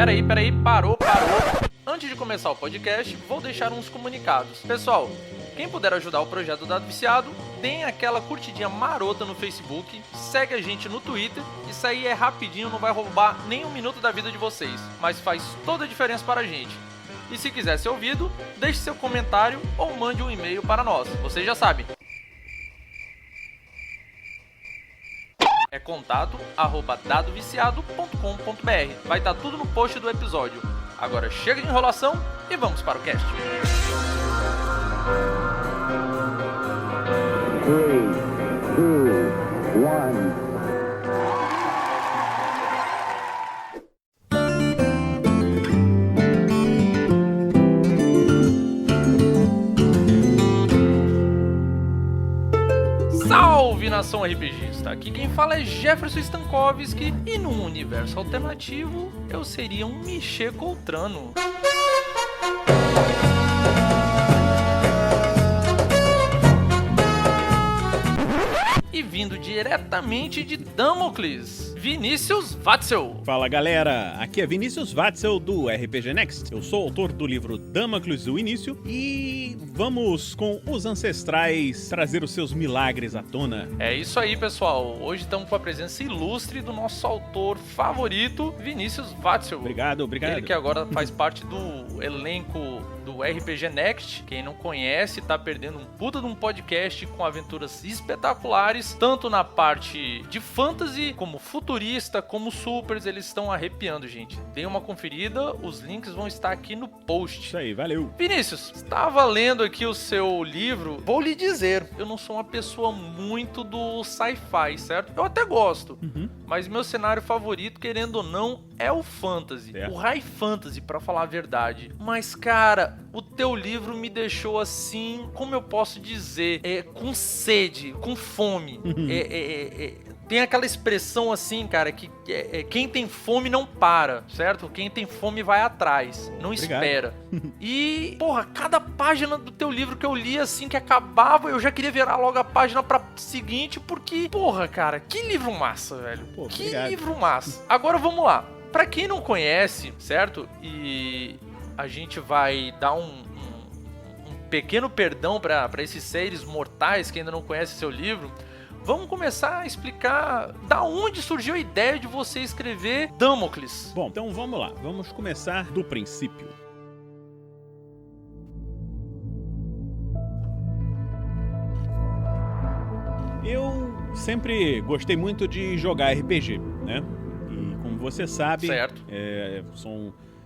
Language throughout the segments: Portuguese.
Peraí, parou. Antes de começar o podcast, vou deixar uns comunicados. Pessoal, quem puder ajudar o projeto Dado Viciado, deem aquela curtidinha marota no Facebook, segue a gente no Twitter, isso aí é rapidinho, não vai roubar nem um minuto da vida de vocês, mas faz toda a diferença para a gente. E se quiser ser ouvido, deixe seu comentário ou mande um e-mail para nós, vocês já sabem. É contato@dadoviciado.com.br. Vai estar tudo no post do episódio. Agora chega de enrolação e vamos para o cast. 3, 2, 1. Salve, nação RPGista! Aqui quem fala é Jefferson Stankovski e num universo alternativo eu seria um Michê Coltrano. E vindo diretamente de Damocles, Vinícius Watzel. Fala galera, aqui é Vinícius Watzel do RPG Next. Eu sou autor do livro Damocles, o Início, e vamos com os ancestrais trazer os seus milagres à tona. É isso aí, pessoal. Hoje estamos com a presença ilustre do nosso autor favorito, Vinícius Watzel. Obrigado. Ele que agora faz parte do elenco do RPG Next. Quem não conhece, tá perdendo um puta de um podcast com aventuras espetaculares, tanto na parte de fantasy, como futurista, como supers. Eles estão arrepiando, gente. Deem uma conferida, os links vão estar aqui no post. Isso aí, valeu. Vinícius, estava lendo aqui o seu livro. Vou lhe dizer, eu não sou uma pessoa muito do sci-fi, certo? Eu até gosto, mas meu cenário favorito, querendo ou não, é o fantasy. O high fantasy, pra falar a verdade. Mas, cara, o teu livro me deixou assim, como eu posso dizer, com sede, com fome. Tem aquela expressão assim, cara, que quem tem fome não para, certo? Quem tem fome vai atrás, não espera. E, porra, cada página do teu livro que eu li assim, que acabava, eu já queria virar logo a página pra seguinte, porque, porra, cara, que livro massa, velho. Pô, que obrigado. livro massa. Agora vamos lá. Pra quem não conhece, certo? E a gente vai dar um pequeno perdão pra esses seres mortais que ainda não conhecem seu livro. Vamos começar a explicar da onde surgiu a ideia de você escrever Damocles. Bom, então vamos lá. Vamos começar do princípio. Eu sempre gostei muito de jogar RPG, né? E como você sabe, Certo.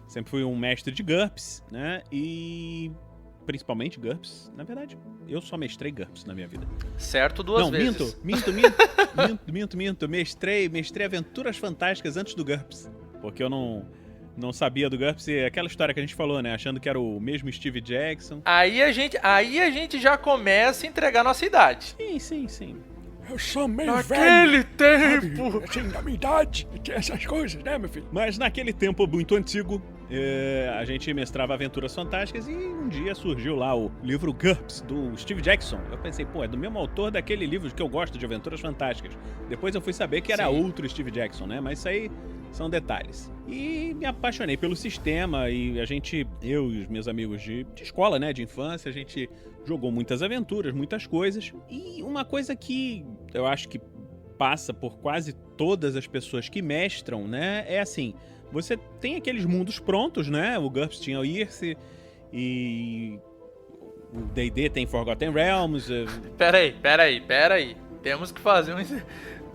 Sempre fui um mestre de GURPS, né? E principalmente GURPS. Na verdade, eu só mestrei GURPS na minha vida. Certo, duas vezes. Minto. Mestrei Aventuras Fantásticas antes do GURPS. Porque eu não sabia do GURPS e aquela história que a gente falou, né? Achando que era o mesmo Steve Jackson. Aí a gente já começa a entregar nossa idade. Sim. Eu sou meio Naquele velho, tempo! sabe? Assim, na minha idade, tinha essas coisas, né, meu filho? Mas naquele tempo muito antigo, a gente mestrava Aventuras Fantásticas e um dia surgiu lá o livro GURPS, do Steve Jackson. Eu pensei, pô, é do mesmo autor daquele livro que eu gosto de Aventuras Fantásticas. Depois eu fui saber que era outro Steve Jackson, né? Mas isso aí são detalhes. E me apaixonei pelo sistema e eu e os meus amigos de escola, né, de infância, a gente jogou muitas aventuras, muitas coisas. E uma coisa que eu acho que passa por quase todas as pessoas que mestram, né, é assim, você tem aqueles mundos prontos, né, o GURPS tinha o Irse e o D&D tem Forgotten Realms. Peraí. Temos que fazer um...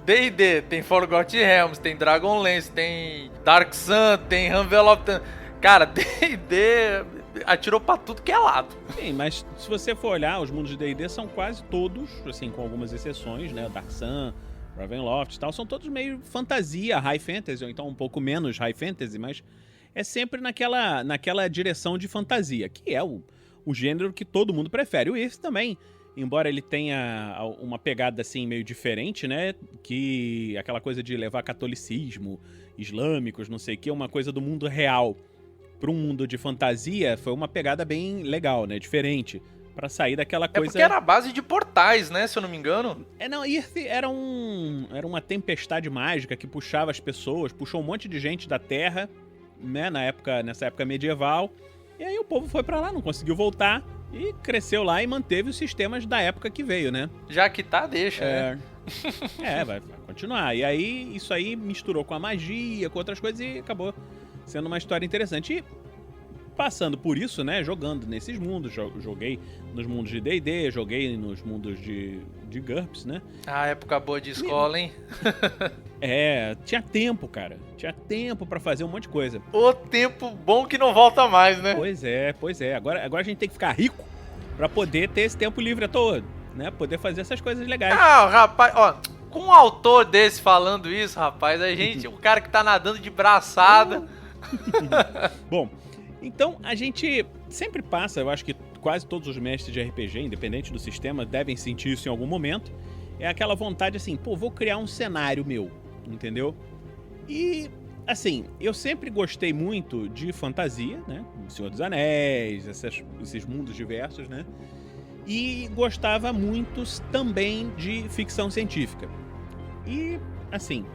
D&D, tem Forgotten Realms, tem Dragonlance, tem Dark Sun, tem Anvil of the... Cara, D&D atirou pra tudo que é lado. Sim, mas se você for olhar, os mundos de D&D são quase todos, assim, com algumas exceções, né? Dark Sun, Ravenloft e tal, são todos meio fantasia, high fantasy, ou então um pouco menos high fantasy, mas é sempre naquela direção de fantasia, que é o gênero que todo mundo prefere. O Irse também, embora ele tenha uma pegada assim meio diferente, né, que aquela coisa de levar catolicismo, islâmicos, não sei o que, uma coisa do mundo real para um mundo de fantasia, foi uma pegada bem legal, né, diferente, para sair daquela coisa... É porque era a base de portais, né, se eu não me engano. Não, Irse era uma tempestade mágica que puxava as pessoas, puxou um monte de gente da Terra né, nessa época medieval. E aí o povo foi pra lá, não conseguiu voltar e cresceu lá e manteve os sistemas da época que veio, né? Já que tá, deixa, né? Vai continuar. E aí, isso aí misturou com a magia, com outras coisas e acabou sendo uma história interessante. E passando por isso, né, jogando nesses mundos, joguei nos mundos de D&D, joguei nos mundos de GURPS, né? Ah, época boa de escola, hein? Tinha tempo, cara. Tinha tempo pra fazer um monte de coisa. O tempo bom que não volta mais, né? Pois é. Agora a gente tem que ficar rico pra poder ter esse tempo livre à toa, né? Poder fazer essas coisas legais. Ah, rapaz, ó, com um autor desse falando isso, rapaz, o cara que tá nadando de braçada. Bom, então a gente sempre passa, eu acho que quase todos os mestres de RPG, independente do sistema, devem sentir isso em algum momento. É aquela vontade assim, pô, vou criar um cenário meu, entendeu? E, assim, eu sempre gostei muito de fantasia, né? Senhor dos Anéis, esses mundos diversos, né? E gostava muito também de ficção científica. E, assim,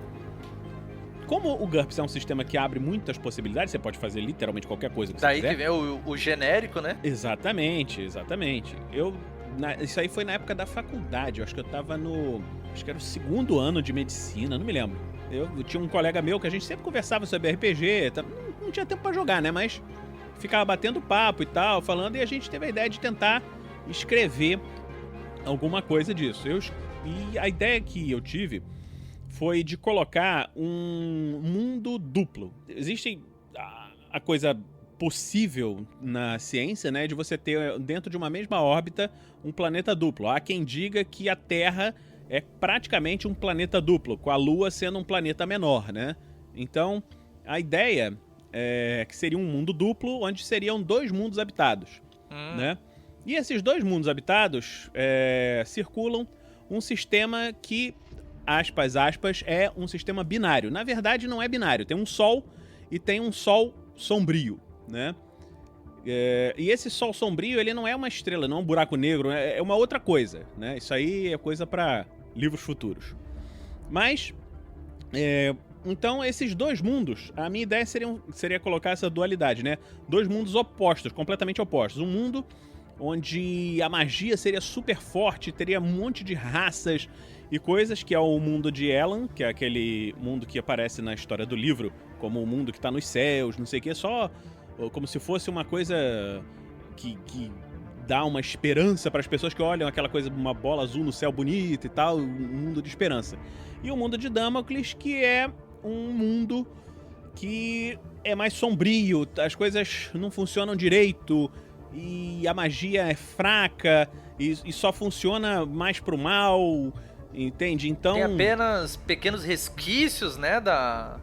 como o GURPS é um sistema que abre muitas possibilidades, você pode fazer literalmente qualquer coisa que você quiser. Daí que vem o genérico, né? Exatamente. Isso aí foi na época da faculdade, eu acho que eu tava acho que era o 2º ano de medicina, não me lembro. Eu tinha um colega meu que a gente sempre conversava sobre RPG, não tinha tempo pra jogar, né, mas ficava batendo papo e tal, falando, e a gente teve a ideia de tentar escrever alguma coisa disso. E a ideia que eu tive foi de colocar um mundo duplo. Existe a coisa possível na ciência, né, de você ter dentro de uma mesma órbita um planeta duplo. Há quem diga que a Terra é praticamente um planeta duplo, com a Lua sendo um planeta menor, né? Então, a ideia é que seria um mundo duplo, onde seriam 2 mundos habitados, né? E esses 2 mundos habitados circulam um sistema que, aspas, é um sistema binário. Na verdade, não é binário. Tem um Sol e tem um Sol sombrio, né? E esse Sol sombrio, ele não é uma estrela, não é um buraco negro, é uma outra coisa, né? Isso aí é coisa para livros futuros. Mas, então, esses 2 mundos, a minha ideia seria colocar essa dualidade, né? 2 mundos opostos, completamente opostos. Um mundo onde a magia seria super forte, teria um monte de raças e coisas, que é o mundo de Elan, que é aquele mundo que aparece na história do livro, como o mundo que tá nos céus, não sei o que, só como se fosse uma coisa que dá uma esperança para as pessoas que olham aquela coisa, uma bola azul no céu bonita e tal, um mundo de esperança. E o mundo de Damocles, que é um mundo que é mais sombrio, as coisas não funcionam direito e a magia é fraca e só funciona mais pro mal, entende? Então tem apenas pequenos resquícios, né, da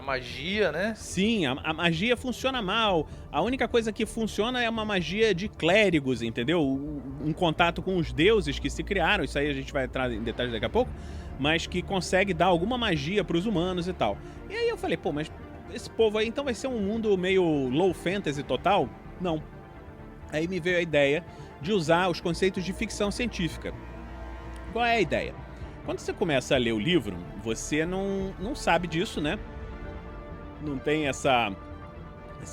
magia, né? Sim, a magia funciona mal. A única coisa que funciona é uma magia de clérigos, entendeu? Um contato com os deuses que se criaram, isso aí a gente vai entrar em detalhes daqui a pouco, mas que consegue dar alguma magia pros humanos e tal. E aí eu falei, pô, mas esse povo aí então vai ser um mundo meio low fantasy total? Não. Aí me veio a ideia de usar os conceitos de ficção científica. Qual é a ideia? Quando você começa a ler o livro, você não sabe disso, né? Não tem essa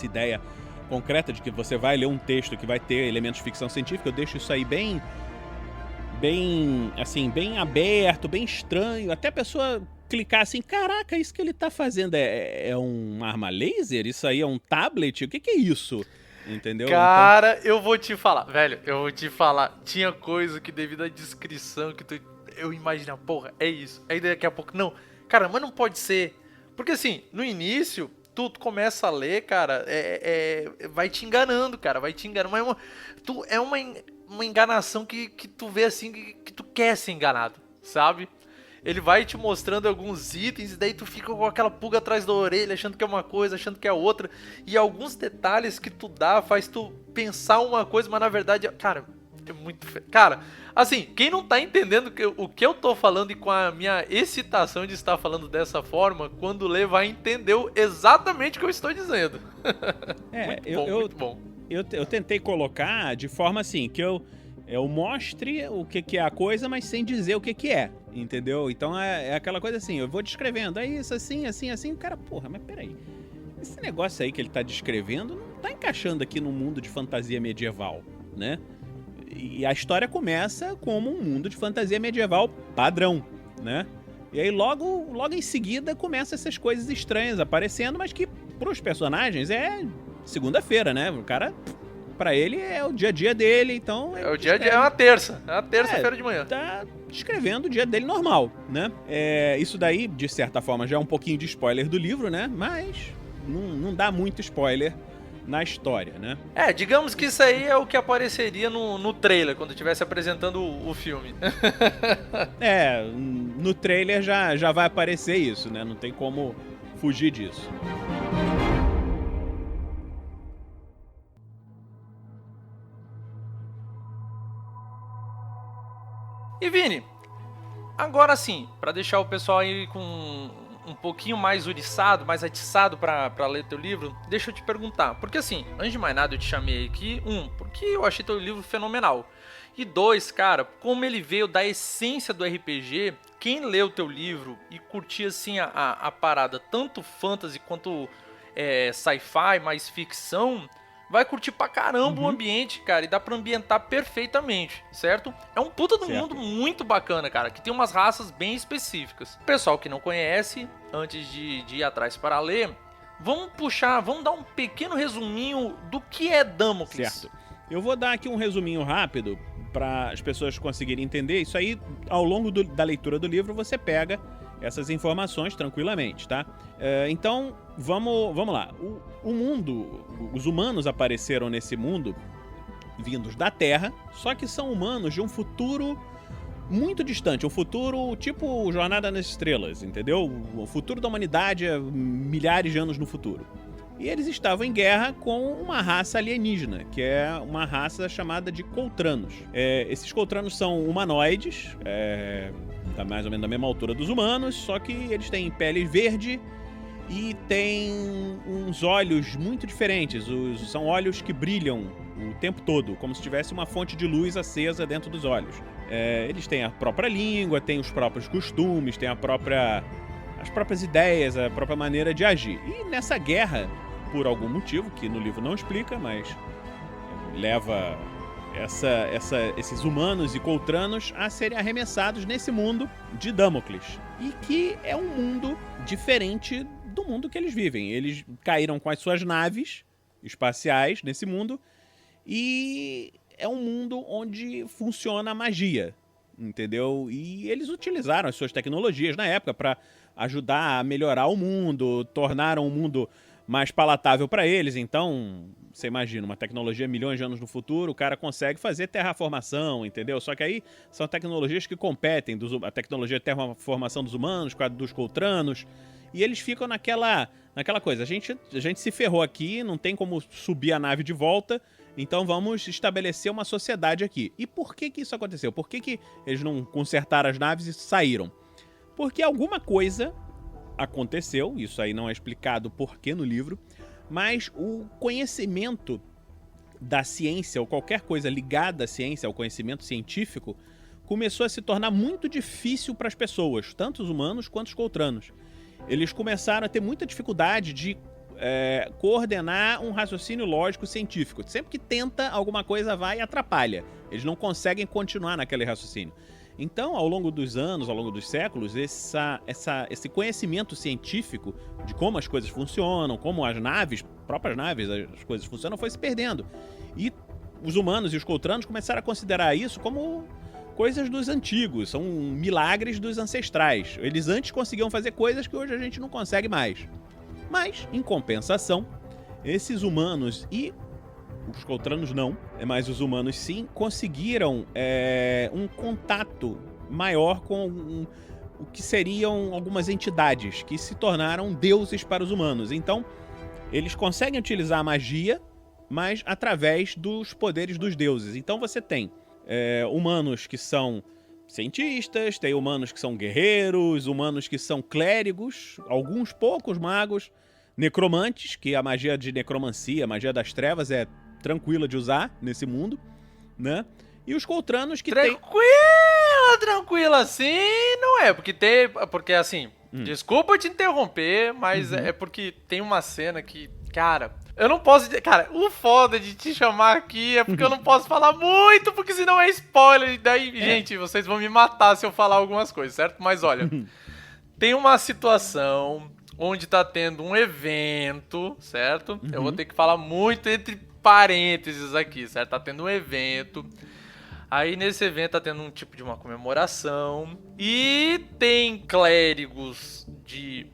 ideia concreta de que você vai ler um texto que vai ter elementos de ficção científica. Eu deixo isso aí bem aberto, bem estranho. Até a pessoa clicar assim, caraca, isso que ele tá fazendo é uma arma laser? Isso aí é um tablet? O que é isso? Entendeu? Cara, então eu vou te falar, velho, tinha coisa que devido à descrição que eu imaginava, porra, é isso. Aí daqui a pouco, não, cara, mas não pode ser. Porque assim, no início, tu começa a ler, cara, vai te enganando, cara, vai te enganando. Mas é uma enganação que tu vê assim, que tu quer ser enganado, sabe? Ele vai te mostrando alguns itens e daí tu fica com aquela pulga atrás da orelha, achando que é uma coisa, achando que é outra. E alguns detalhes que tu dá faz tu pensar uma coisa, mas na verdade, cara, é muito... Cara, assim, quem não tá entendendo o que eu tô falando e com a minha excitação de estar falando dessa forma, quando lê vai entender exatamente o que eu estou dizendo. Muito bom. Eu tentei colocar de forma assim, que eu mostre o que é a coisa, mas sem dizer o que é, entendeu? Então é aquela coisa assim, eu vou descrevendo, é isso, assim, assim, assim, o cara, porra, mas peraí, esse negócio aí que ele tá descrevendo não tá encaixando aqui no mundo de fantasia medieval, né? E a história começa como um mundo de fantasia medieval padrão, né? E aí logo em seguida começam essas coisas estranhas aparecendo, mas que pros personagens é segunda-feira, né? O cara, pra ele é o dia a dia dele, então... É o dia a dia, é uma terça-feira de manhã. Tá descrevendo o dia dele normal, né? Isso daí, de certa forma, já é um pouquinho de spoiler do livro, né? Mas não dá muito spoiler na história, né? Digamos que isso aí é o que apareceria no trailer, quando estivesse apresentando o filme. No trailer já vai aparecer isso, né? Não tem como fugir disso. E Vini, agora sim, pra deixar o pessoal aí com um pouquinho mais uriçado, mais atiçado pra ler teu livro, deixa eu te perguntar. Porque assim, antes de mais nada eu te chamei aqui, porque eu achei teu livro fenomenal. E 2, cara, como ele veio da essência do RPG, quem lê o teu livro e curtir assim a parada, tanto fantasy quanto sci-fi, mais ficção, vai curtir pra caramba o ambiente, cara, e dá pra ambientar perfeitamente, certo? É um puta do mundo muito bacana, cara, que tem umas raças bem específicas. O pessoal que não conhece, antes de ir atrás para ler, vamos dar um pequeno resuminho do que é Damocles. Certo. Eu vou dar aqui um resuminho rápido para as pessoas conseguirem entender. Isso aí, ao longo da leitura do livro, você pega essas informações tranquilamente, tá? Então, vamos lá. O mundo, os humanos apareceram nesse mundo vindos da Terra, só que são humanos de um futuro muito distante, um futuro tipo Jornada nas Estrelas, entendeu? O futuro da humanidade é milhares de anos no futuro. E eles estavam em guerra com uma raça alienígena, que é uma raça chamada de Coltranos. Esses Coltranos são humanoides, tá mais ou menos da mesma altura dos humanos, só que eles têm pele verde e têm uns olhos muito diferentes. São olhos que brilham o tempo todo, como se tivesse uma fonte de luz acesa dentro dos olhos. Eles têm a própria língua, têm os próprios costumes, têm as próprias ideias, a própria maneira de agir. E nessa guerra, por algum motivo, que no livro não explica, mas leva esses humanos e Coltranos a serem arremessados nesse mundo de Damocles. E que é um mundo diferente do mundo que eles vivem. Eles caíram com as suas naves espaciais nesse mundo e é um mundo onde funciona a magia, entendeu? E eles utilizaram as suas tecnologias na época para ajudar a melhorar o mundo, tornaram o mundo mais palatável para eles. Então, você imagina, uma tecnologia milhões de anos no futuro, o cara consegue fazer terraformação, entendeu? Só que aí são tecnologias que competem, a tecnologia de terraformação dos humanos com a dos Coltranos, e eles ficam naquela coisa, a gente se ferrou aqui, não tem como subir a nave de volta, então vamos estabelecer uma sociedade aqui. E por que isso aconteceu? Por que eles não consertaram as naves e saíram? Porque alguma coisa aconteceu, isso aí não é explicado porquê no livro, mas o conhecimento da ciência, ou qualquer coisa ligada à ciência, ao conhecimento científico, começou a se tornar muito difícil para as pessoas, tanto os humanos quanto os Coltranos. Eles começaram a ter muita dificuldade de coordenar um raciocínio lógico científico. Sempre que tenta, alguma coisa vai e atrapalha. Eles não conseguem continuar naquele raciocínio. Então, ao longo dos anos, ao longo dos séculos, esse conhecimento científico de como as coisas funcionam, como as próprias naves, as coisas funcionam, foi se perdendo. E os humanos e os Coltranos começaram a considerar isso como coisas dos antigos, são milagres dos ancestrais. Eles antes conseguiam fazer coisas que hoje a gente não consegue mais. Mas, em compensação, esses humanos e os Coltranos não, mas os humanos sim, conseguiram um contato maior com o que seriam algumas entidades que se tornaram deuses para os humanos. Então, eles conseguem utilizar a magia, mas através dos poderes dos deuses. Então você tem humanos que são cientistas, tem humanos que são guerreiros, humanos que são clérigos, alguns poucos magos, necromantes, que a magia de necromancia, a magia das trevas é tranquila de usar nesse mundo, né? E os Coltranos que tranquila assim, não é, porque assim, Desculpa te interromper, mas é porque tem uma cena que, cara, eu não posso dizer... Cara, o foda de te chamar aqui é porque eu não posso falar muito, porque senão é spoiler. E daí, gente, vocês vão me matar se eu falar algumas coisas, certo? Mas olha, tem uma situação onde tá tendo um evento, certo? Eu vou ter que falar muito entre parênteses aqui, certo? Tá tendo um evento... Aí nesse evento tá tendo um tipo de uma comemoração e tem clérigos de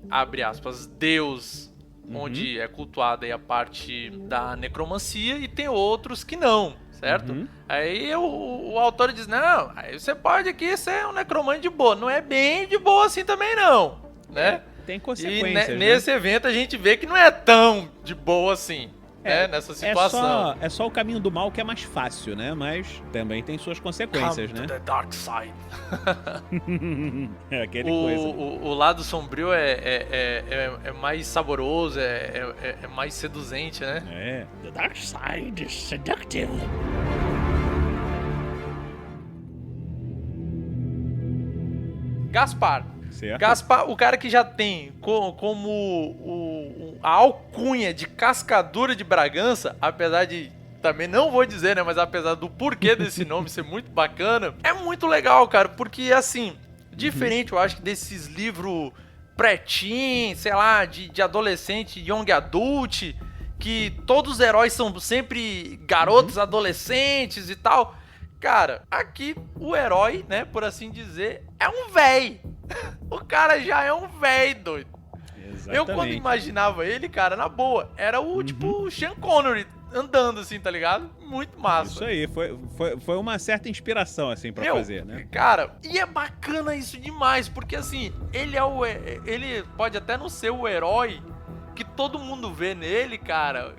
abre aspas, deus, onde é cultuada aí a parte da necromancia, e tem outros que não, certo? Aí o autor diz, não, aí você pode aqui ser um necromante de boa. Não é bem de boa assim também não, né? Tem consequências, e nesse evento a gente vê que não é tão de boa assim. Nessa situação. É só o caminho do mal que é mais fácil, né? Mas também tem suas consequências, Come né? to the dark side. É aquele coisa. O lado sombrio é mais saboroso, é mais seduzente, né? É. The dark side is seductive. Gaspar. Certo. Gaspar, o cara que já tem como a alcunha de cascadura de Bragança, apesar de, também não vou dizer, né, mas apesar do porquê desse nome ser muito bacana, é muito legal, cara, porque assim, diferente, eu acho que desses livros pré-teen, sei lá, de adolescente, young adult, que todos os heróis são sempre garotos adolescentes e tal. Cara, aqui o herói, né, por assim dizer, é um véi. O cara já é um véi, doido. Exatamente. Eu quando imaginava ele, cara, na boa, era o tipo o Sean Connery andando assim, tá ligado? Muito massa. Isso aí, foi uma certa inspiração, assim, pra fazer, né? Cara, e é bacana isso demais, porque assim, ele pode até não ser o herói que todo mundo vê nele, cara,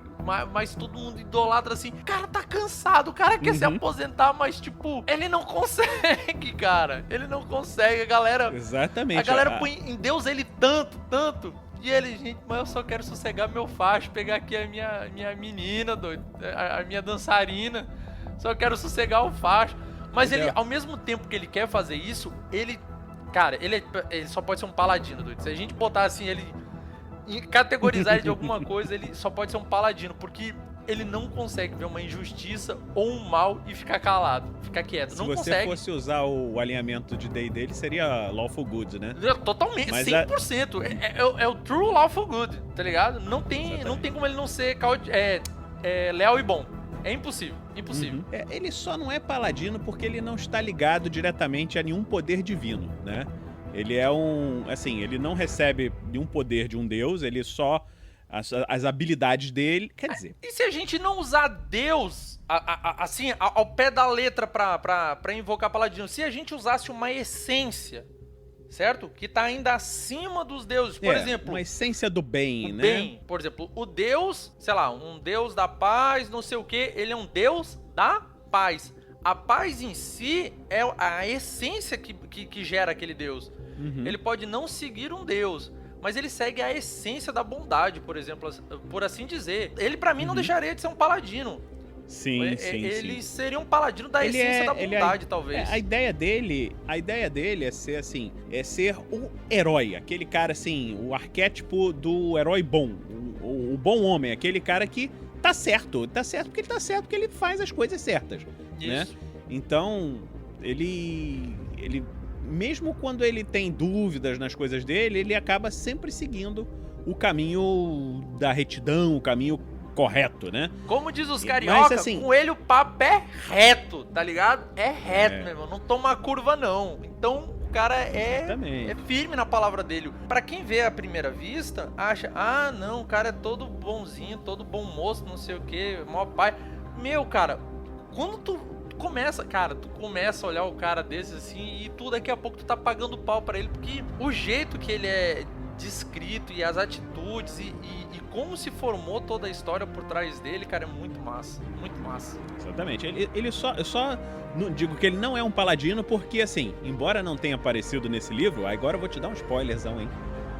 mas todo mundo idolatra assim. O cara tá cansado, o cara quer se aposentar, mas tipo, ele não consegue, cara. Ele não consegue, a galera... Exatamente. A galera põe em Deus ele tanto. E ele, gente, mas eu só quero sossegar meu facho, pegar aqui a minha menina, doido, a minha dançarina. Só quero sossegar o facho. Mas ele, ao mesmo tempo que ele quer fazer isso, ele... Cara, ele só pode ser um paladino, doido. Se a gente botar assim, ele... categorizar ele de alguma coisa, ele só pode ser um paladino, porque ele não consegue ver uma injustiça ou um mal e ficar calado, ficar quieto. Não consegue. Se você fosse usar o alinhamento de D&D, ele seria Lawful Good, né? Totalmente, mas 100%. É o true Lawful Good, tá ligado? Não tem como ele não ser leal e bom. É impossível. Ele só não é paladino porque ele não está ligado diretamente a nenhum poder divino, né? Ele é ele não recebe nenhum poder de um deus, ele só... As habilidades dele, quer dizer... E se a gente não usar Deus, assim, ao pé da letra pra invocar paladino, se a gente usasse uma essência, certo? Que tá ainda acima dos deuses, por exemplo... uma essência do bem, né? Bem, por exemplo, o deus, sei lá, um deus da paz, não sei o quê, ele é um deus da paz. A paz em si é a essência que gera aquele deus. Ele pode não seguir um deus, mas ele segue a essência da bondade, por exemplo, por assim dizer. Ele, pra mim, não deixaria de ser um paladino. Sim. Ele seria um paladino da essência da bondade, talvez. A ideia dele é ser assim, é ser o herói, aquele cara assim, o arquétipo do herói bom, o bom homem, aquele cara que tá certo porque ele faz as coisas certas, né? Então, ele mesmo quando ele tem dúvidas nas coisas dele, ele acaba sempre seguindo o caminho da retidão, o caminho correto, né? Como diz os carioca, assim, com ele o papo é reto, tá ligado? É reto, meu irmão, não toma curva não. Então, o cara é firme na palavra dele. Pra quem vê à primeira vista, acha, não, o cara é todo bonzinho, todo bom moço, não sei o que, maior pai. Meu, cara, quando tu começa a olhar o cara desse assim, e tu daqui a pouco tu tá pagando pau pra ele, porque o jeito que ele é descrito e as atitudes e como se formou toda a história por trás dele, cara, é muito massa, muito massa. Exatamente, eu só não digo que ele não é um paladino porque, assim, embora não tenha aparecido nesse livro, agora eu vou te dar um spoilerzão, hein,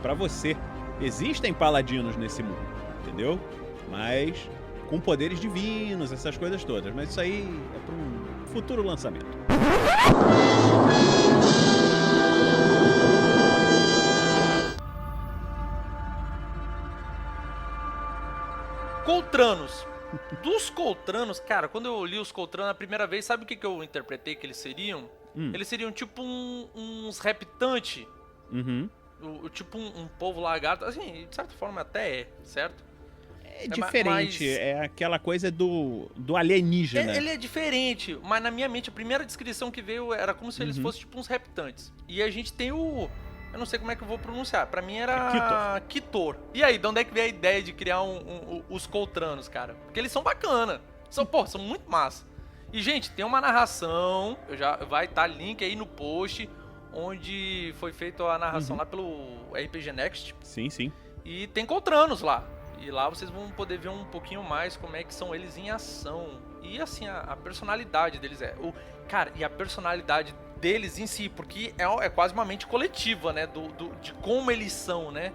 pra você, existem paladinos nesse mundo, entendeu? Mas com poderes divinos, essas coisas todas, mas isso aí é pra um futuro lançamento. Coltranos. Dos Coltranos, cara, quando eu li os Coltranos a primeira vez, sabe o que eu interpretei que eles seriam? Eles seriam tipo uns reptantes. Uhum. Tipo um povo lagarto. Assim, de certa forma até é, certo? É diferente, é aquela coisa do alienígena. Ele é diferente, mas na minha mente a primeira descrição que veio era como se eles fossem tipo uns reptantes. E a gente tem o... Eu não sei como é que eu vou pronunciar. Pra mim era Kitor. E aí, de onde é que veio a ideia de criar os Coltranos, cara? Porque eles são bacana. São muito massa. E, gente, tem uma narração. Vai estar link aí no post, onde foi feita a narração lá pelo RPG Next. Sim, sim. E tem Coltranos lá. E lá vocês vão poder ver um pouquinho mais como é que são eles em ação. E, assim, a personalidade deles cara, e a personalidade deles em si, porque é quase uma mente coletiva, né, de como eles são, né?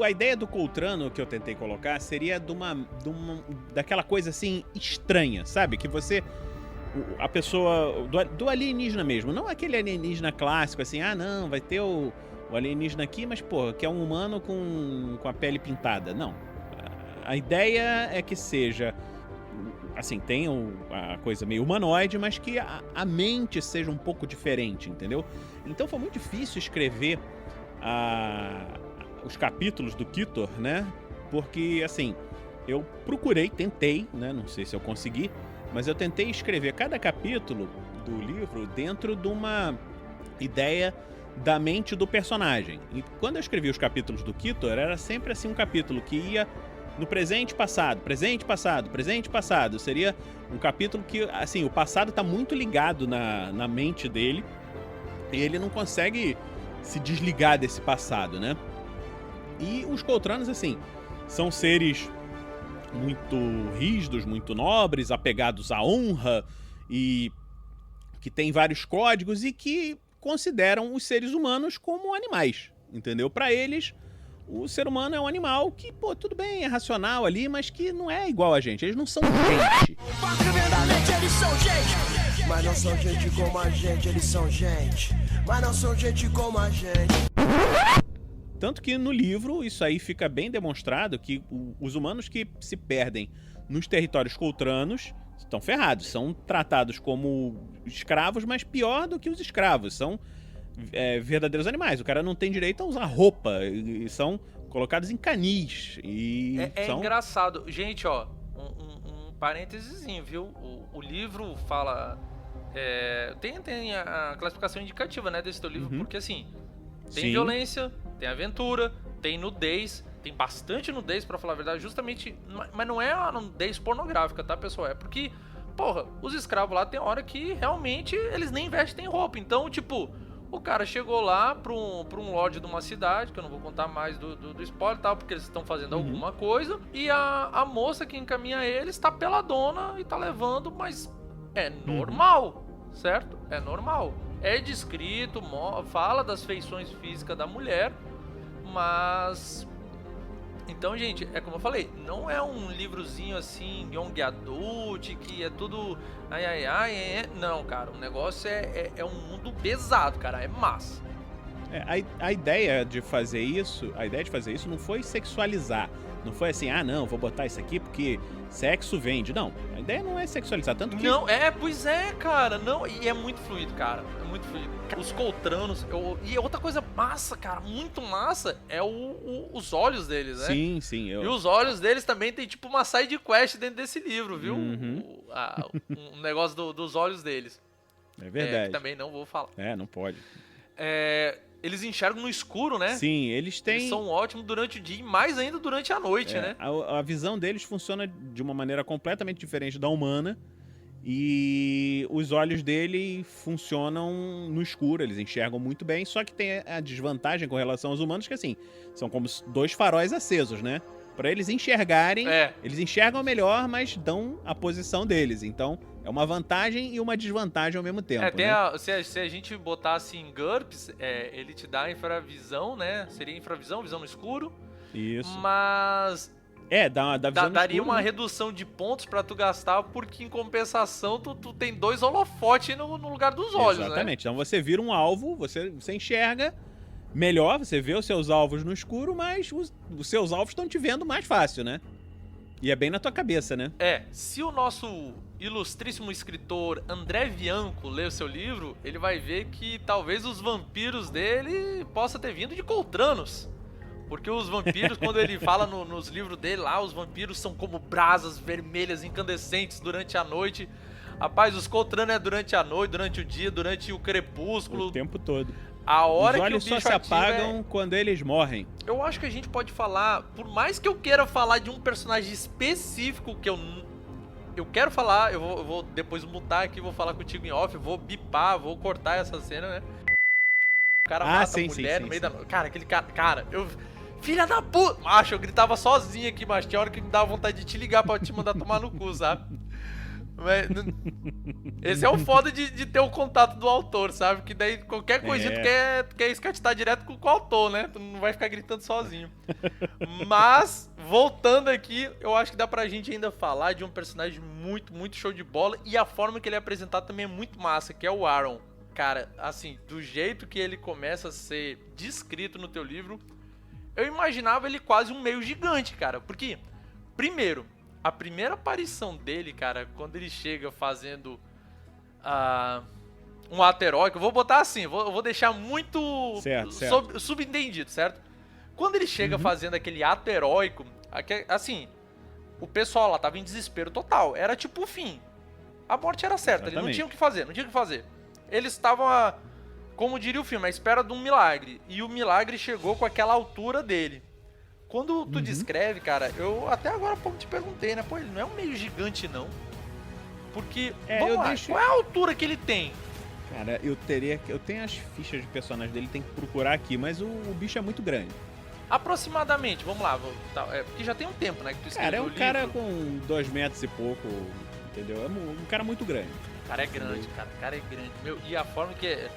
A ideia do Coltrano que eu tentei colocar seria daquela coisa assim estranha, sabe? Que você, a pessoa, do alienígena mesmo, não aquele alienígena clássico assim, não, vai ter o alienígena aqui, mas pô, que é um humano com a pele pintada, não. A ideia é que seja... Assim, tem a coisa meio humanoide, mas que a mente seja um pouco diferente, entendeu? Então foi muito difícil escrever os capítulos do Kitor, né? Porque, assim, eu tentei, né? Não sei se eu consegui, mas eu tentei escrever cada capítulo do livro dentro de uma ideia da mente do personagem. E quando eu escrevi os capítulos do Kitor, era sempre assim um capítulo que ia... no presente, passado, presente, passado, presente, passado. Seria um capítulo que, assim, o passado tá muito ligado na mente dele e ele não consegue se desligar desse passado, né? E os Coltranos, assim, são seres muito rígidos, muito nobres, apegados à honra e que têm vários códigos e que consideram os seres humanos como animais, entendeu? Para eles... O ser humano é um animal que, pô, tudo bem, é racional ali, mas que não é igual a gente. Eles não são gente. Eles são gente, mas não são gente como a gente. Eles são gente, mas não são gente como a gente. Tanto que no livro isso aí fica bem demonstrado que os humanos que se perdem nos territórios coltranos estão ferrados. São tratados como escravos, mas pior do que os escravos. São... verdadeiros animais. O cara não tem direito a usar roupa e são colocados em canis. São... engraçado. Gente, ó, um parêntesezinho, viu? O livro fala... tem a classificação indicativa, né, desse teu livro, porque assim, tem violência, tem aventura, tem nudez, tem bastante nudez, pra falar a verdade, justamente... Mas não é a nudez pornográfica, tá, pessoal? É porque, porra, os escravos lá tem hora que realmente eles nem vestem roupa. Então, tipo... O cara chegou lá pra um lorde de uma cidade, que eu não vou contar mais do spoiler e tal, porque eles estão fazendo alguma coisa. E a moça que encaminha eles tá peladona e tá levando, mas é normal, certo? É normal. É descrito, fala das feições físicas da mulher, mas... Então, gente, é como eu falei, não é um livrozinho assim, young adult, que é tudo não, cara, o negócio é um mundo pesado, cara, é massa. A ideia de fazer isso não foi sexualizar, não foi assim, não, vou botar isso aqui porque sexo vende, não, a ideia não é sexualizar, tanto que... Não, pois é, cara, não, e é muito fluido, cara, é muito fluido. Os Coltranos, e outra coisa massa, cara, muito massa, é os olhos deles, né? Sim, sim. E os olhos deles também tem tipo uma side quest dentro desse livro, viu? Um negócio dos olhos deles. É verdade. Que também não vou falar. Não pode. Eles enxergam no escuro, né? Sim, eles são ótimos durante o dia e mais ainda durante a noite, né? A visão deles funciona de uma maneira completamente diferente da humana. E os olhos dele funcionam no escuro, eles enxergam muito bem, só que tem a desvantagem com relação aos humanos que, assim, são como dois faróis acesos, né? Pra eles enxergarem, eles enxergam melhor, mas dão a posição deles. Então, é uma vantagem e uma desvantagem ao mesmo tempo, se a gente botar assim em GURPS, ele te dá infravisão, né? Seria infravisão, visão no escuro. Isso. Mas... da visão daria escuro, uma redução de pontos pra tu gastar, porque em compensação tu tem 2 holofotes no lugar dos olhos, Exatamente. Então você vira um alvo, você enxerga melhor, você vê os seus alvos no escuro, mas os seus alvos estão te vendo mais fácil, né? E é bem na tua cabeça, né? Se o nosso ilustríssimo escritor André Bianco ler o seu livro, ele vai ver que talvez os vampiros dele possa ter vindo de Coltranos. Porque os vampiros, quando ele fala nos livros dele lá, os vampiros são como brasas vermelhas incandescentes durante a noite. Rapaz, os Coltrano é durante a noite, durante o dia, durante o crepúsculo. O tempo todo. A hora Os olhos que o bicho só se apagam quando eles morrem. Eu acho que a gente pode falar, por mais que eu queira falar de um personagem específico que eu quero falar, eu vou depois mutar aqui, vou falar contigo em off, vou bipar, vou cortar essa cena, né? O cara mata a mulher no meio da noite. Cara, aquele cara, filha da puta! Macho, eu gritava sozinho aqui, mas tinha hora que me dava vontade de te ligar pra te mandar tomar no cu, sabe? Mas, esse é o foda de ter o contato do autor, sabe? Que daí qualquer coisinha tu quer escatetar direto com o autor, né? Tu não vai ficar gritando sozinho. Mas, voltando aqui, eu acho que dá pra gente ainda falar de um personagem muito, muito show de bola. E a forma que ele é apresentado também é muito massa, que é o Aaron. Cara, assim, do jeito que ele começa a ser descrito no teu livro, eu imaginava ele quase um meio gigante, cara. Porque, primeiro, a primeira aparição dele, cara, quando ele chega fazendo um ato heróico, eu vou botar assim, eu vou deixar muito subentendido, certo? Quando ele chega fazendo aquele ato heróico, assim, o pessoal lá tava em desespero total, era tipo o fim. A morte era certa, eles não tinham o que fazer, Eles estavam, como diria o filme, à espera de um milagre, e o milagre chegou com aquela altura dele. Quando tu descreve, cara, eu até agora há pouco te perguntei, né? Pô, ele não é um meio gigante, não. Porque, vamos lá, qual é a altura que ele tem? Cara, eu tenho as fichas de personagem dele, tem que procurar aqui, mas o bicho é muito grande. Aproximadamente, vamos lá, porque já tem um tempo, né, que tu escreveu o livro. Cara, é um cara com 2 metros e pouco, entendeu? É um cara muito grande. O cara é grande, cara, o cara é grande. Meu, e a forma que é...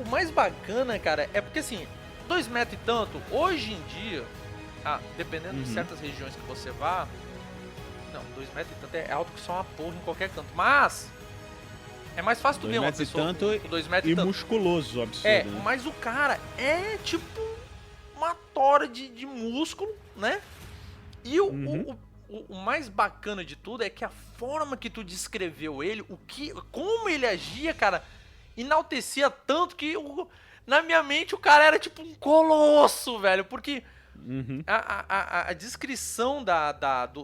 O mais bacana, cara, é porque assim, 2 metros e tanto, hoje em dia... dependendo de certas regiões que você vá... Não, 2 metros e tanto é alto que só uma porra em qualquer canto. Mas... é mais fácil tu ver uma pessoa com 2 metros e tanto. E musculoso, absurdo. Né? Mas o cara é tipo uma tora de músculo, né? E o mais bacana de tudo é que a forma que tu descreveu ele, como ele agia, cara, enaltecia tanto que na minha mente o cara era tipo um colosso, velho. Porque... A descrição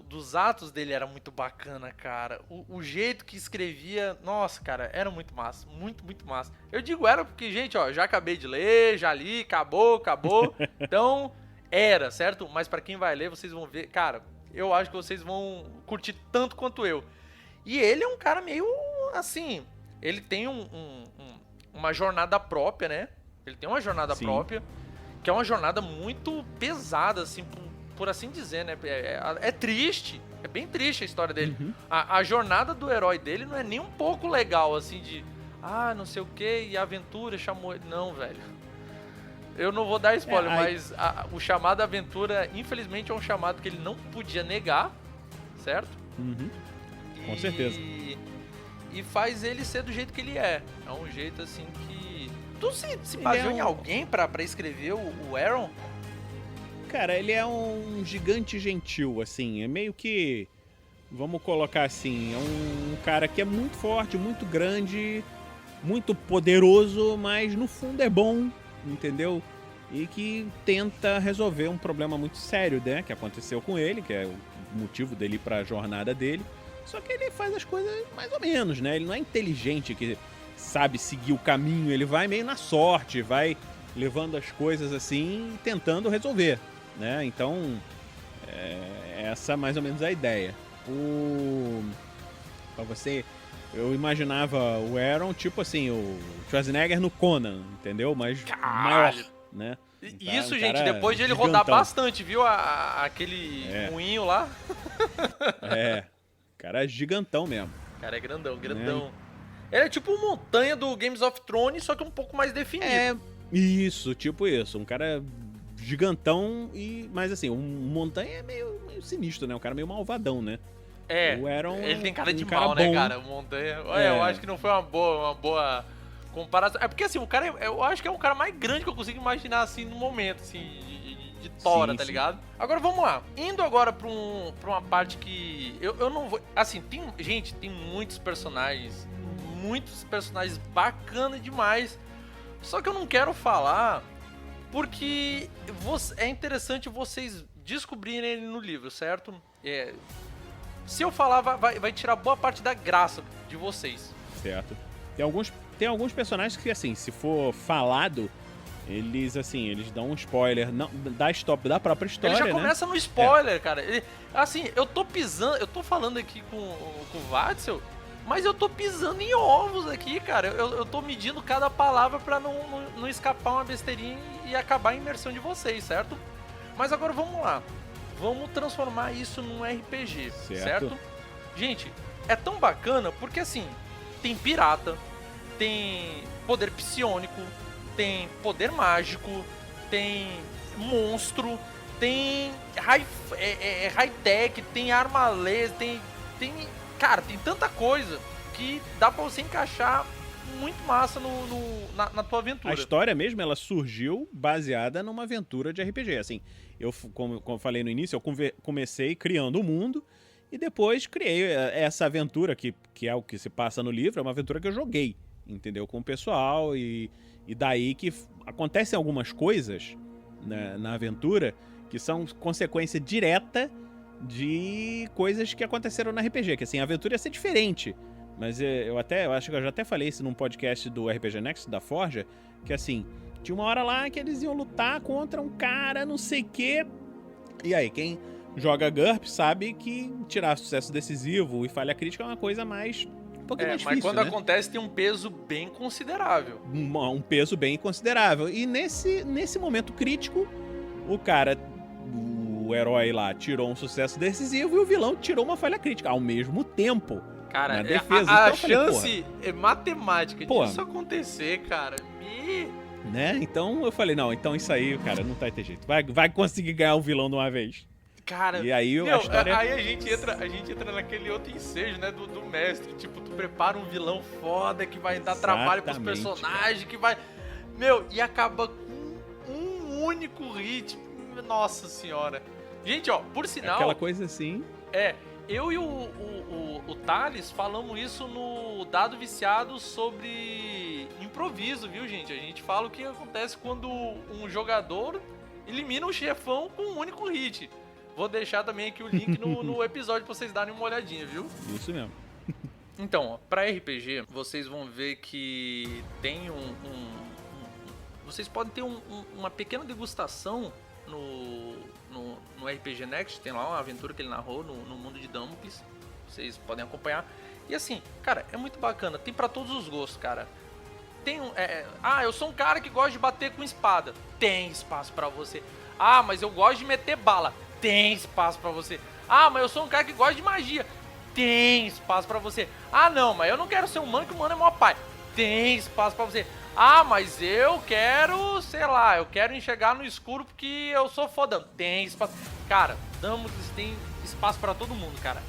dos atos dele era muito bacana, cara. O jeito que escrevia, nossa, cara, era muito massa. Muito, muito massa. Eu digo era porque, gente, ó, já acabei de ler, já li, acabou. Então, era, certo? Mas pra quem vai ler, vocês vão ver. Cara, eu acho que vocês vão curtir tanto quanto eu. E ele é um cara meio, assim, ele tem uma jornada própria, né? Ele tem uma jornada própria. Que é uma jornada muito pesada, assim, por assim dizer, né? É triste, é bem triste a história dele. A jornada do herói dele não é nem um pouco legal, assim, de... não sei o que, e a aventura chamou ele... Não, velho. Eu não vou dar spoiler, mas o chamado aventura, infelizmente, é um chamado que ele não podia negar, certo? Com certeza. E faz ele ser do jeito que ele é. É um jeito, assim, que... Tu se baseou em alguém pra escrever o Aaron? Cara, ele é um gigante gentil, assim. É meio que... Vamos colocar assim, é um cara que é muito forte, muito grande, muito poderoso, mas no fundo é bom, entendeu? E que tenta resolver um problema muito sério, né? Que aconteceu com ele, que é o motivo dele ir pra jornada dele. Só que ele faz as coisas mais ou menos, né? Ele não é inteligente, que sabe seguir o caminho, ele vai meio na sorte, vai levando as coisas assim e tentando resolver, né? Então, essa é mais ou menos a ideia. Pra você, eu imaginava o Aaron tipo assim, o Schwarzenegger no Conan, entendeu? Mas maior, né? Isso, gente, depois de ele rodar bastante, viu? Aquele moinho lá. Cara é gigantão mesmo. Cara é grandão. Ele é tipo uma montanha do Games of Thrones, só que um pouco mais definido. Isso, tipo isso. Um cara gigantão, mas assim, montanha é meio sinistro, né? Um cara meio malvadão, né? O Aaron, ele tem cara de mal, né, cara? O montanha... Eu acho que não foi uma boa comparação. É porque assim, o cara, eu acho que é um cara mais grande que eu consigo imaginar, assim, no momento, assim, de tora, Sim, tá sim. ligado? Agora vamos lá. Indo agora pra uma parte que eu não vou... Assim, tem muitos personagens bacanas demais. Só que eu não quero falar porque é interessante vocês descobrirem ele no livro, certo? Se eu falar, vai tirar boa parte da graça de vocês. Certo. Tem alguns personagens que, assim, se for falado, eles dão um spoiler da própria história, Ele já né? começa no spoiler, cara. Assim, eu tô falando aqui com o Vatzel, mas eu tô pisando em ovos aqui, cara. Eu tô medindo cada palavra pra não escapar uma besteirinha e acabar a imersão de vocês, certo? Mas agora vamos lá. Vamos transformar isso num RPG, certo? Gente, é tão bacana porque, assim, tem pirata, tem poder psiônico, tem poder mágico, tem monstro, tem high-tech, tem arma laser, cara, tem tanta coisa que dá pra você encaixar muito massa na tua aventura. A história mesmo, ela surgiu baseada numa aventura de RPG, assim. Como eu falei no início, eu comecei criando o mundo e depois criei essa aventura que é o que se passa no livro, é uma aventura que eu joguei, entendeu? Com o pessoal e daí que acontecem algumas coisas, né, na aventura que são consequência direta de coisas que aconteceram no RPG, que assim, a aventura ia ser diferente, mas eu acho que eu já até falei isso num podcast do RPG Next, da Forja, que assim, tinha uma hora lá que eles iam lutar contra um cara, não sei o quê, e aí, quem joga GURPS sabe que tirar sucesso decisivo e falha crítica é uma coisa mais... um pouquinho mais difícil, mas quando né? acontece tem um peso bem considerável. Um peso bem considerável. E nesse momento crítico, o herói lá tirou um sucesso decisivo e o vilão tirou uma falha crítica ao mesmo tempo. Cara, na defesa. a Então eu falei, chance é matemática Porra. disso acontecer, cara. Né? Então eu falei, não, então isso aí, cara, não vai ter jeito. Vai conseguir ganhar o vilão de uma vez. Cara, E aí a história... aí a gente entra naquele outro ensejo, né, do mestre. Tipo, tu prepara um vilão foda que vai dar trabalho pros Exatamente, personagens, que vai... e acaba com um único hit. Nossa senhora. Gente, ó, por sinal... Aquela coisa assim... Eu e o Thales falamos isso no Dado Viciado sobre improviso, viu, gente? A gente fala o que acontece quando um jogador elimina um chefão com um único hit. Vou deixar também aqui o link no episódio pra vocês darem uma olhadinha, viu? Isso mesmo. Então, ó, pra RPG, vocês vão ver que tem vocês podem ter uma pequena degustação no RPG Next. Tem lá uma aventura que ele narrou no mundo de Damocles. Vocês podem acompanhar. E assim, cara, é muito bacana. Tem pra todos os gostos, cara. Tem eu sou um cara que gosta de bater com espada. Tem espaço pra você. Ah, mas eu gosto de meter bala. Tem espaço pra você. Ah, mas eu sou um cara que gosta de magia. Tem espaço pra você. Ah, não, mas eu não quero ser humano, que o humano é mó pai. Tem espaço pra você. Ah, mas eu quero, sei lá, eu quero enxergar no escuro porque eu sou fodão. Tem espaço. Cara, Damocles tem espaço pra todo mundo, cara.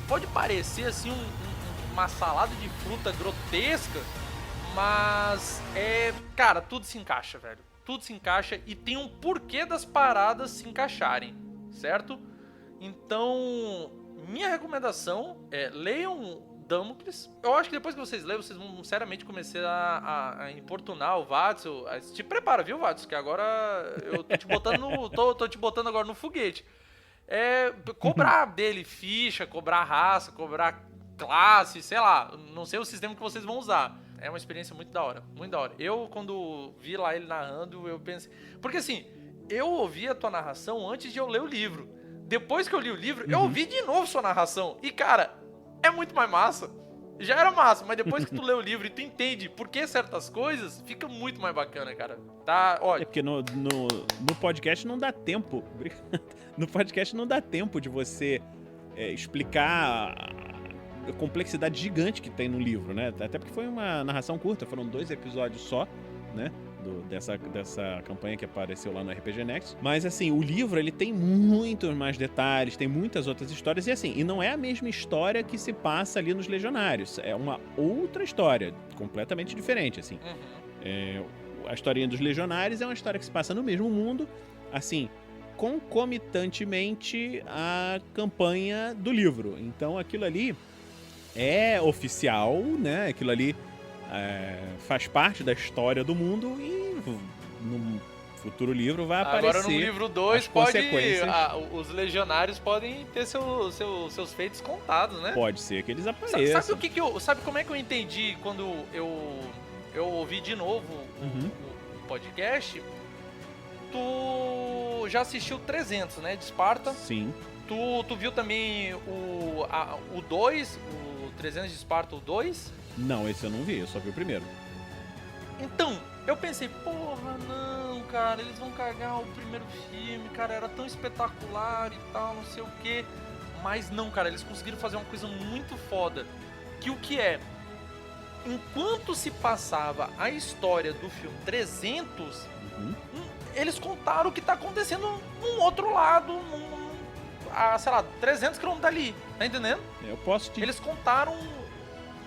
Pode parecer assim uma salada de fruta grotesca, mas cara, tudo se encaixa, velho. Tudo se encaixa e tem um porquê das paradas se encaixarem, certo? Então, minha recomendação é leiam Damocles. Eu acho que depois que vocês lerem, vocês vão seriamente começar a importunar o Vatzel. Te prepara, viu, Vatzel? Que agora eu tô te botando tô te botando agora no foguete. Cobrar dele ficha, cobrar raça, cobrar classe, sei lá. Não sei o sistema que vocês vão usar. É uma experiência muito da hora, muito da hora. Eu, quando vi lá ele narrando, eu pensei... Porque assim, eu ouvi a tua narração antes de eu ler o livro. Depois que eu li o livro, eu ouvi de novo sua narração. E, cara, é muito mais massa. Já era massa, mas depois que tu lê o livro e tu entende por que certas coisas, fica muito mais bacana, cara. Tá, ó... porque no podcast não dá tempo. No podcast não dá tempo de você explicar a complexidade gigante que tem no livro, né? Até porque foi uma narração curta, foram 2 episódios só, né? Dessa campanha que apareceu lá no RPG Next. Mas assim, o livro ele tem muitos mais detalhes, tem muitas outras histórias, e assim, e não é a mesma história que se passa ali nos Legionários. É uma outra história, completamente diferente, assim. A historinha dos Legionários é uma história que se passa no mesmo mundo, assim, concomitantemente à campanha do livro. Então aquilo ali é oficial, né? Aquilo ali faz parte da história do mundo e no futuro livro vai aparecer. Agora no livro 2 as pode. consequências. Os legionários podem ter seus feitos contados, né? Pode ser que eles apareçam. Sabe o que eu. Sabe como é que eu entendi quando eu ouvi de novo o podcast? Tu já assistiu 300, né? De Esparta. Sim. Tu viu também o 2, o 300 de Esparta, o 2? Não, esse eu não vi, eu só vi o primeiro. Então, eu pensei, porra, não, cara, eles vão cagar o primeiro filme, cara, era tão espetacular e tal, não sei o quê. Mas não, cara, eles conseguiram fazer uma coisa muito foda. Que o que é? Enquanto se passava a história do filme 300, eles contaram o que tá acontecendo num outro lado, sei lá, 300 km dali, tá entendendo? Eu posso te... Eles contaram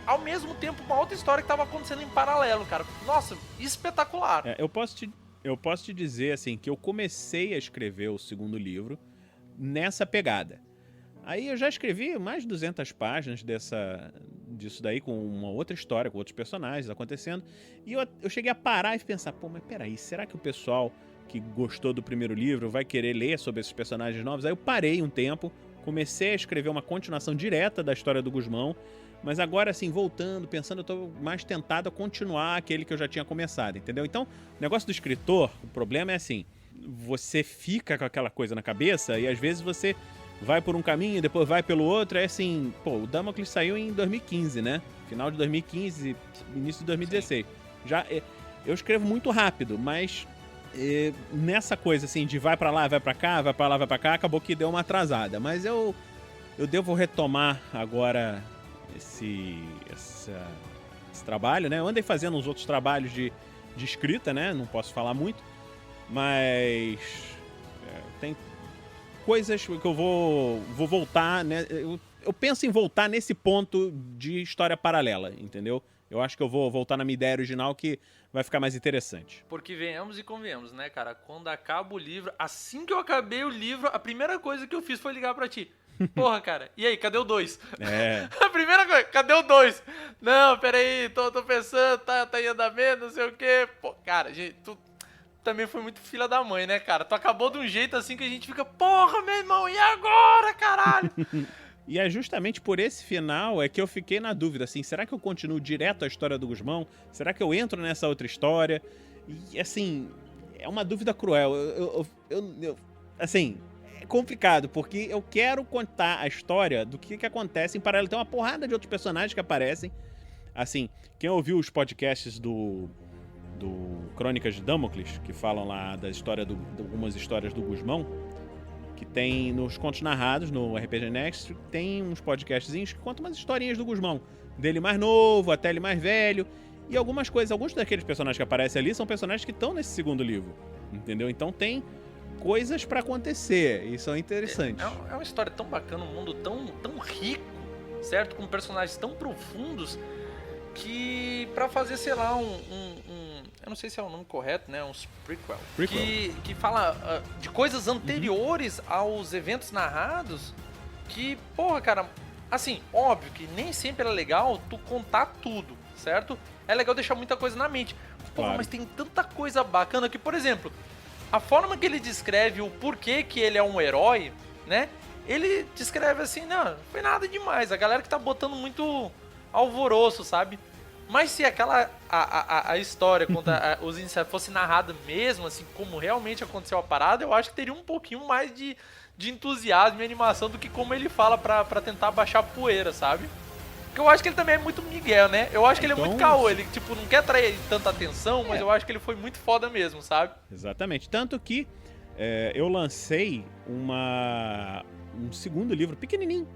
ao mesmo tempo uma outra história que tava acontecendo em paralelo, cara. Nossa, espetacular. Eu posso te dizer, assim, que eu comecei a escrever o segundo livro nessa pegada. Aí eu já escrevi mais de 200 páginas disso daí, com uma outra história, com outros personagens acontecendo. E eu cheguei a parar e pensar, pô, mas peraí, será que o pessoal que gostou do primeiro livro vai querer ler sobre esses personagens novos? Aí eu parei um tempo, comecei a escrever uma continuação direta da história do Gusmão, mas agora, assim, voltando, pensando, eu tô mais tentado a continuar aquele que eu já tinha começado, entendeu? Então, o negócio do escritor, o problema é assim, você fica com aquela coisa na cabeça e às vezes você vai por um caminho, depois vai pelo outro, é assim, pô, o Damocles saiu em 2015, né? Final de 2015, início de 2016. Já, eu escrevo muito rápido, mas nessa coisa, assim, de vai pra lá, vai pra cá, vai pra lá, vai pra cá, acabou que deu uma atrasada. Mas eu devo retomar agora esse trabalho, né? Eu andei fazendo uns outros trabalhos de escrita, né? Não posso falar muito, mas tem coisas que eu vou voltar, né? Eu penso em voltar nesse ponto de história paralela, entendeu? Eu acho que eu vou voltar na minha ideia original, que vai ficar mais interessante. Porque venhamos e convenhamos, né, cara? Quando acaba o livro, assim que eu acabei o livro, a primeira coisa que eu fiz foi ligar pra ti. Porra, cara, e aí, cadê o 2? A primeira coisa, cadê o 2? Não, peraí, tô pensando, tá em andamento, não sei o quê. Pô, cara, gente, tu também foi muito filha da mãe, né, cara? Tu acabou de um jeito assim que a gente fica, porra, meu irmão, e agora, caralho? E é justamente por esse final que eu fiquei na dúvida, assim, será que eu continuo direto a história do Gusmão? Será que eu entro nessa outra história? E, assim, é uma dúvida cruel. Assim, é complicado, porque eu quero contar a história do que acontece em paralelo. Tem uma porrada de outros personagens que aparecem. Assim, quem ouviu os podcasts do Crônicas de Damocles, que falam lá da história de algumas histórias do Gusmão, que tem nos contos narrados, no RPG Next, tem uns podcastzinhos que contam umas historinhas do Gusmão, dele mais novo até ele mais velho, e algumas coisas, alguns daqueles personagens que aparecem ali são personagens que estão nesse segundo livro, entendeu? Então tem coisas pra acontecer, e são interessantes. É uma história tão bacana, um mundo tão rico, certo? Com personagens tão profundos, que pra fazer, sei lá, eu não sei se é o nome correto, né? Um prequel. Que fala de coisas anteriores aos eventos narrados. Que, porra, cara, assim, óbvio que nem sempre é legal tu contar tudo, certo? É legal deixar muita coisa na mente. Porra, claro. Mas tem tanta coisa bacana que, por exemplo, a forma que ele descreve o porquê que ele é um herói, né? Ele descreve assim, não foi nada demais. A galera que tá botando muito alvoroço, sabe? Mas se a história contra os iniciados fosse narrada mesmo, assim, como realmente aconteceu a parada, eu acho que teria um pouquinho mais de entusiasmo e animação do que como ele fala pra tentar baixar a poeira, sabe? Porque eu acho que ele também é muito Miguel, né? Eu acho que ele é muito caô, ele, tipo, não quer atrair tanta atenção, mas eu acho que ele foi muito foda mesmo, sabe? Exatamente. Tanto que eu lancei um segundo livro pequenininho.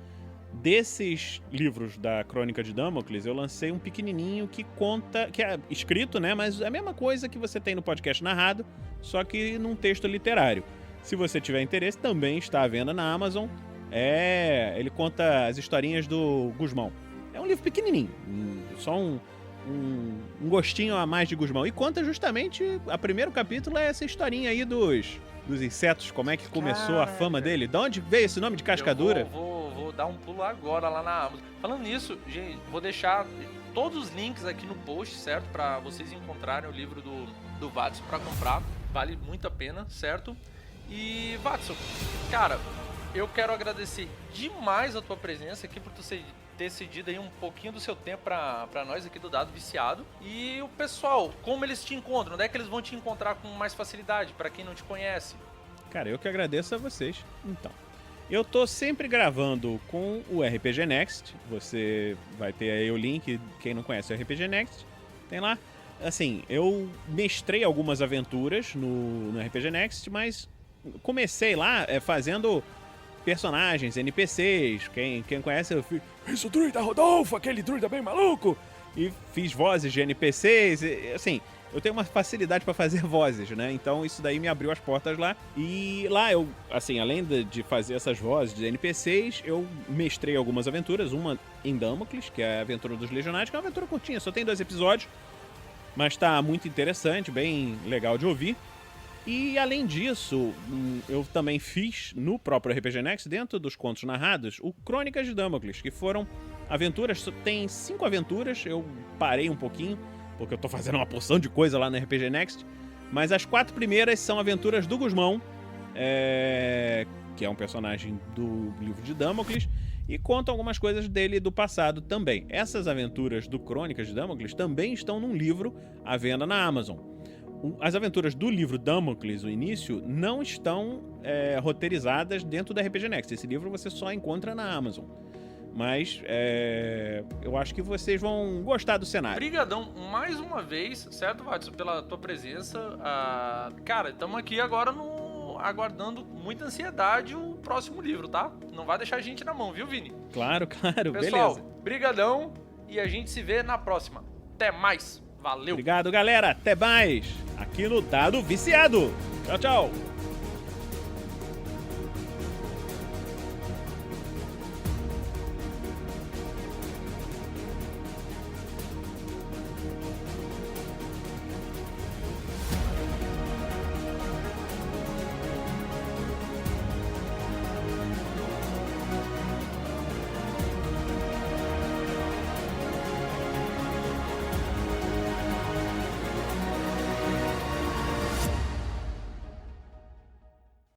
Desses livros da Crônica de Damocles, eu lancei um pequenininho que conta, que é escrito, né, mas é a mesma coisa que você tem no podcast narrado, só que num texto literário. Se você tiver interesse, também está à venda na Amazon. Ele conta as historinhas do Gusmão. É um livro pequenininho, só um gostinho a mais de Gusmão. E conta justamente, o primeiro capítulo é essa historinha aí dos insetos, como é que começou a fama dele. De onde veio esse nome de cascadura? Eu vou dar um pulo agora lá na Amazon. Falando nisso, gente, vou deixar todos os links aqui no post, certo? Pra vocês encontrarem o livro do Watson pra comprar. Vale muito a pena, certo? E, Watson, cara, eu quero agradecer demais a tua presença aqui por tu ter cedido aí um pouquinho do seu tempo pra nós aqui do Dado Viciado. E o pessoal, como eles te encontram? Onde é que eles vão te encontrar com mais facilidade, pra quem não te conhece? Cara, eu que agradeço a vocês. Então, eu tô sempre gravando com o RPG Next. Você vai ter aí o link, quem não conhece o RPG Next, tem lá. Assim, eu mestrei algumas aventuras no RPG Next, mas comecei lá fazendo personagens, NPCs. Quem conhece, eu fiz o druida Rodolfo, aquele druida bem maluco. E fiz vozes de NPCs, assim, eu tenho uma facilidade pra fazer vozes, né? Então isso daí me abriu as portas lá. E lá eu, assim, além de fazer essas vozes de NPCs, eu mestrei algumas aventuras. Uma em Damocles, que é a Aventura dos Legionários, que é uma aventura curtinha, só tem 2 episódios. Mas tá muito interessante, bem legal de ouvir. E além disso, eu também fiz no próprio RPG Next, dentro dos contos narrados, o Crônicas de Damocles, que foram aventuras, tem 5 aventuras, eu parei um pouquinho, porque eu tô fazendo uma porção de coisa lá no RPG Next, mas as 4 primeiras são aventuras do Gusmão, que é um personagem do livro de Damocles, e contam algumas coisas dele do passado também. Essas aventuras do Crônicas de Damocles também estão num livro à venda na Amazon. As aventuras do livro Damocles, o início, não estão roteirizadas dentro da RPG Next. Esse livro você só encontra na Amazon. Mas eu acho que vocês vão gostar do cenário. Obrigadão mais uma vez, certo, Watson, pela tua presença. Cara, estamos aqui agora aguardando muita ansiedade o próximo livro, tá? Não vai deixar a gente na mão, viu, Vini? Claro, Pessoal, beleza. Brigadão e a gente se vê na próxima. Até mais. Valeu. Obrigado, galera. Até mais. Aqui no Dado Viciado. Tchau, tchau.